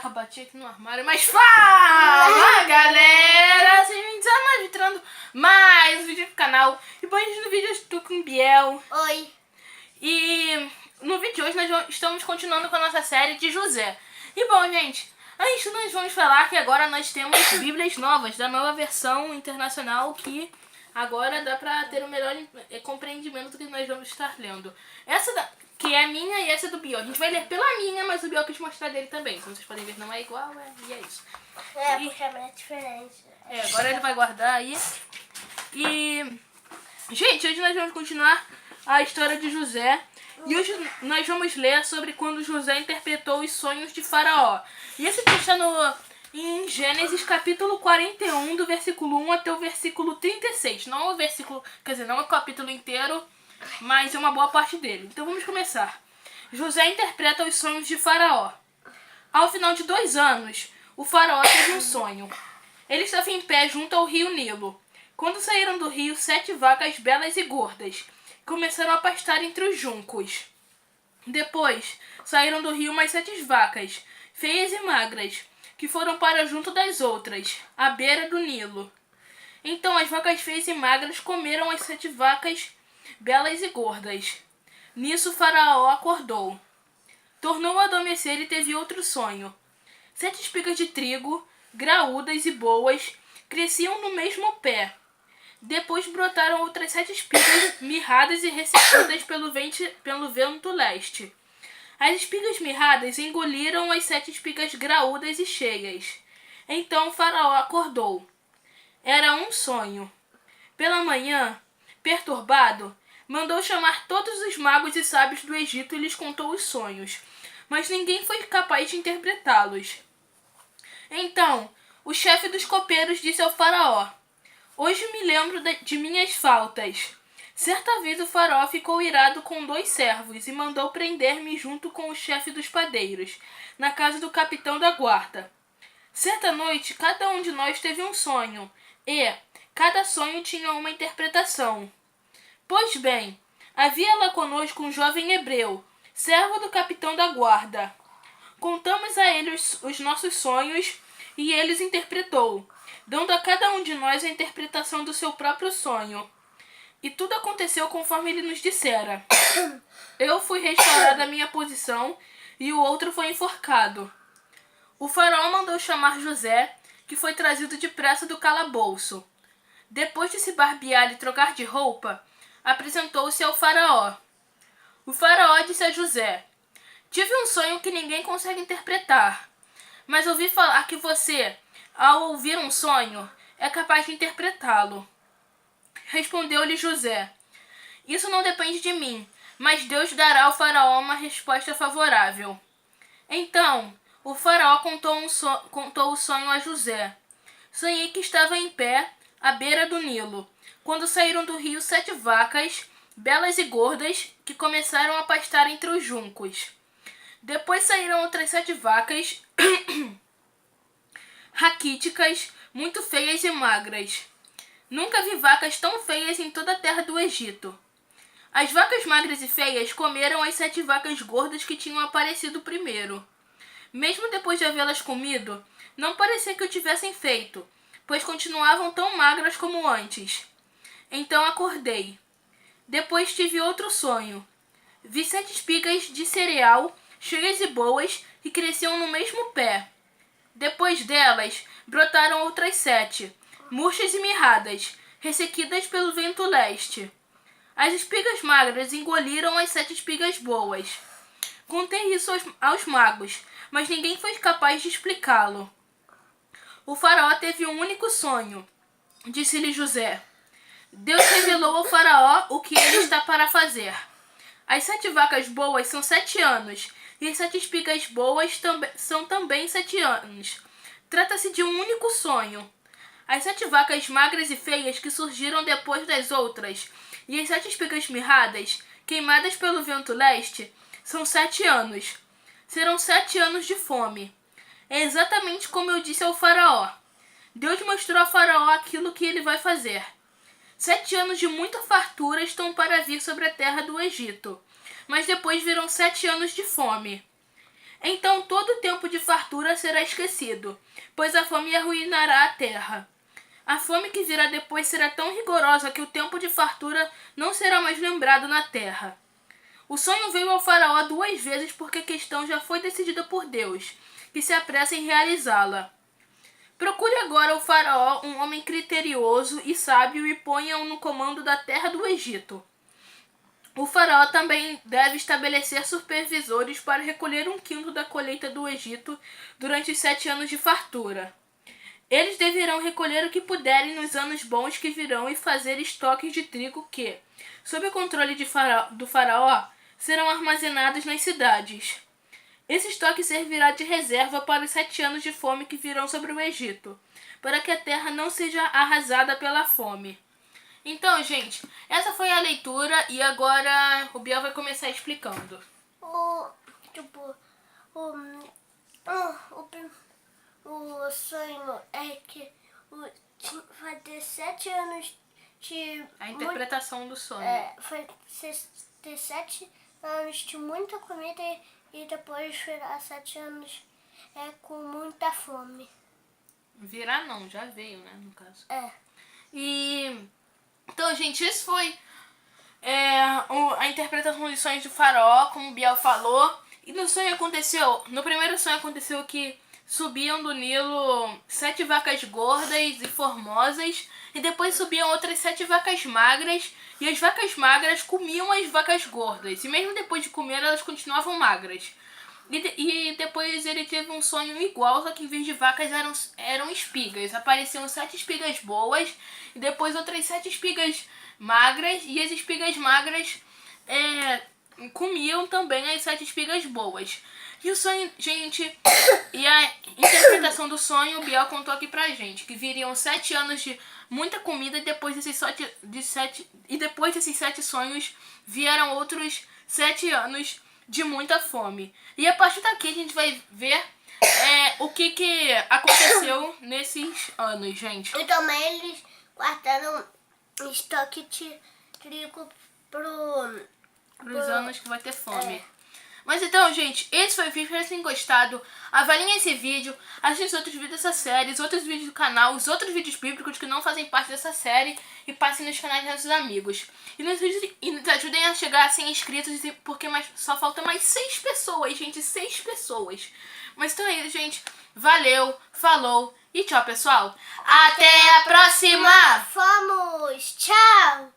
Caraca, bati aqui no armário, mas fala, galera! Sejam entrando mais um vídeo do canal. E bom, no vídeo eu estou com o Biel. Oi. E no vídeo de hoje nós estamos continuando com a nossa série de José. E bom, gente, antes nós vamos falar que agora nós temos bíblias novas, da nova versão internacional, que agora dá pra ter um melhor compreendimento do que nós vamos estar lendo. Essa que é a minha e essa é do Biel. A gente vai ler pela minha, mas o Biel quis mostrar dele também. Como vocês podem ver, não é igual, e é isso. Porque a minha é diferente. Agora ele vai guardar aí. E, gente, hoje nós vamos continuar a história de José. E hoje nós vamos ler sobre quando José interpretou os sonhos de Faraó. E esse texto está em Gênesis capítulo 41, do versículo 1 até o versículo 36. Não é o versículo, quer dizer, não é o capítulo inteiro, mas é uma boa parte dele. Então vamos começar. José interpreta os sonhos de Faraó. Ao final de 2 anos, o Faraó teve um sonho. Ele estava em pé junto ao rio Nilo. Quando saíram do rio, 7 vacas belas e gordas começaram a pastar entre os juncos. Depois, saíram do rio mais 7 vacas, feias e magras, que foram para junto das outras, à beira do Nilo. Então as vacas feias e magras comeram as 7 vacas belas e gordas. Nisso Faraó acordou. Tornou a adormecer e teve outro sonho. 7 espigas de trigo, graúdas e boas, cresciam no mesmo pé. Depois brotaram outras 7 espigas mirradas e ressequidas pelo vento leste. As espigas mirradas engoliram as 7 espigas graúdas e cheias. Então Faraó acordou. Era um sonho. Pela manhã, perturbado, mandou chamar todos os magos e sábios do Egito e lhes contou os sonhos, mas ninguém foi capaz de interpretá-los. Então, o chefe dos copeiros disse ao Faraó: "Hoje me lembro de minhas faltas." Certa vez o Faraó ficou irado com 2 servos e mandou prender-me junto com o chefe dos padeiros, na casa do capitão da guarda. Certa noite, cada um de nós teve um sonho, e cada sonho tinha uma interpretação. Pois bem, havia lá conosco um jovem hebreu, servo do capitão da guarda. Contamos a ele os nossos sonhos e ele os interpretou, dando a cada um de nós a interpretação do seu próprio sonho. E tudo aconteceu conforme ele nos dissera. Eu fui restaurado à minha posição e o outro foi enforcado. O faraó mandou chamar José, que foi trazido depressa do calabouço. Depois de se barbear e trocar de roupa, apresentou-se ao faraó. O faraó disse a José: "Tive um sonho que ninguém consegue interpretar, mas ouvi falar que você, ao ouvir um sonho, é capaz de interpretá-lo." Respondeu-lhe José: "Isso não depende de mim, mas Deus dará ao faraó uma resposta favorável." Então, o faraó contou o sonho a José. Sonhei que estava em pé, à beira do Nilo, quando saíram do rio 7 vacas, belas e gordas, que começaram a pastar entre os juncos. Depois saíram outras 7 vacas, raquíticas, muito feias e magras. Nunca vi vacas tão feias em toda a terra do Egito. As vacas magras e feias comeram as 7 vacas gordas que tinham aparecido primeiro. Mesmo depois de havê-las comido, não parecia que o tivessem feito, pois continuavam tão magras como antes. Então acordei. Depois tive outro sonho. Vi 7 espigas de cereal, cheias e boas, que cresciam no mesmo pé. Depois delas, brotaram outras 7, murchas e mirradas, ressequidas pelo vento leste. As espigas magras engoliram as 7 espigas boas. Contei isso aos magos, mas ninguém foi capaz de explicá-lo. O faraó teve um único sonho, disse-lhe José. Deus revelou ao faraó o que ele está para fazer. As 7 vacas boas são 7 anos, e as 7 espigas boas são também 7 anos. Trata-se de um único sonho. As 7 vacas magras e feias que surgiram depois das outras, e as 7 espigas mirradas, queimadas pelo vento leste, são 7 anos. Serão 7 anos de fome. É exatamente como eu disse ao faraó. Deus mostrou a faraó aquilo que ele vai fazer. 7 anos de muita fartura estão para vir sobre a terra do Egito, mas depois virão 7 anos de fome. Então todo o tempo de fartura será esquecido, pois a fome arruinará a terra. A fome que virá depois será tão rigorosa que o tempo de fartura não será mais lembrado na terra. O sonho veio ao faraó 2 vezes porque a questão já foi decidida por Deus, que se apressa em realizá-la. Procure agora o faraó, um homem criterioso e sábio, e ponha-o no comando da terra do Egito. O faraó também deve estabelecer supervisores para recolher 1/5 da colheita do Egito durante os 7 anos de fartura. Eles deverão recolher o que puderem nos anos bons que virão e fazer estoques de trigo que, sob o controle do faraó, serão armazenados nas cidades. Esse estoque servirá de reserva para os 7 anos de fome que virão sobre o Egito, para que a terra não seja arrasada pela fome. Então, gente, essa foi a leitura e agora o Biel vai começar explicando. O sonho é que vai ter 7 anos de... A interpretação do sonho. Vai ter 7 anos de muita comida e depois virar 7 anos com muita fome. Virar não, já veio, né, no caso. Então, gente, isso foi a interpretação dos sonhos do faraó, como o Biel falou. E no primeiro sonho aconteceu que subiam do Nilo 7 vacas gordas e formosas, e depois subiam outras 7 vacas magras, e as vacas magras comiam as vacas gordas, e mesmo depois de comer elas continuavam magras. E depois ele teve um sonho igual, só que em vez de vacas eram espigas. Apareciam 7 espigas boas e depois outras 7 espigas magras, e as espigas magras comiam também as 7 espigas boas. E o sonho, gente, e a interpretação do sonho, o Biel contou aqui pra gente, que viriam 7 anos de muita comida, e depois desses 7 sonhos vieram outros 7 anos de muita fome. E a partir daqui a gente vai ver o que aconteceu nesses anos, gente. E também eles guardaram estoque de trigo pros anos que vai ter fome. Mas então, gente, esse foi o vídeo. Espero que vocês tenham gostado. Avaliem esse vídeo, assistam os outros vídeos dessa série, os outros vídeos do canal, os outros vídeos bíblicos que não fazem parte dessa série, e passem nos canais dos nossos amigos. E nos ajudem a chegar a 100 inscritos, porque só falta mais 6 pessoas, gente, 6 pessoas. Mas então é isso, gente. Valeu, falou e tchau, pessoal. Até a próxima! Vamos! Tchau!